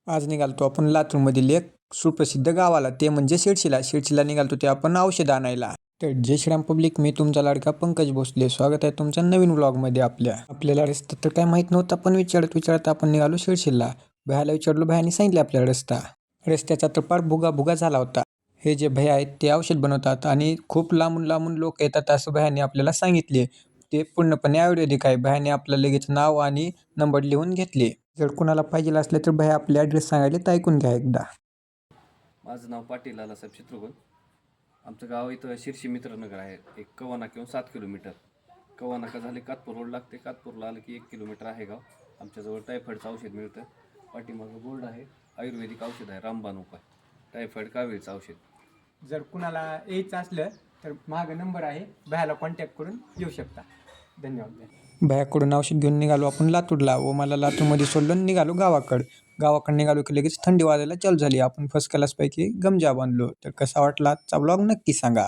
आज निघालतो आपण लातूरमधील एक सुप्रसिद्ध गावाला, ते म्हणजे शिरशीला. शिरशीला निघालतो ते आपण औषध आणायला. तर जय श्रीराम पब्लिक, मी तुमचा लाडका पंकज भोसले. स्वागत आहे तुमच्या नवीन व्लॉगमध्ये. आपल्याला रस्ता तर काय माहीत नव्हता, पण विचारत आपण निघालो शिरशीला. भयाला विचारलो, भयाने सांगितले आपल्याला रस्त्याचा तर फार भुगा झाला होता. हे जे भया आहेत ते औषध बनवतात आणि खूप लांबून लोक येतात असं भयाने आपल्याला सांगितले. ते पूर्णपणे आयुर्वेदिक आहे. भयाने आपलं लगेच नाव आणि नंबर लिहून घेतले. जर कुणाला पाहिजे असले तर भया आपले ॲड्रेस सांगायले तर ऐकून घ्या एकदा. माझं नाव पाटील लालासाहेब चित्रगुण. आमचं गाव इथं शिर्शी मित्रनगर आहे. एक कव्वानाक्याहून 7 किलोमीटर. कव्वानाका झाले कातपूर रोड लागते. कातपूरला आलं की 1 किलोमीटर आहे गाव. आमच्याजवळ टायफॉईडचं औषध मिळतं. पाठीमागं बोर्ड आहे, आयुर्वेदिक औषध आहे, रामबाण उपाय, टायफॉईड कावीळचं औषध. जर कुणाला यायचं असलं तर मागं नंबर आहे, भयाला कॉन्टॅक्ट करून येऊ शकता. धन्यवाद. भयाकडून औषध घेऊन निघालो आपण लातूरला, व मला लातूरमध्ये सोडलं, निघालो गावाकडे निघालो की लगेच थंडी वाजायला चालू झाली. आपण फर्स्ट क्लासपैकी गमजा बांधलो. तर कसा वाटला आजचा ब्लॉग नक्की सांगा.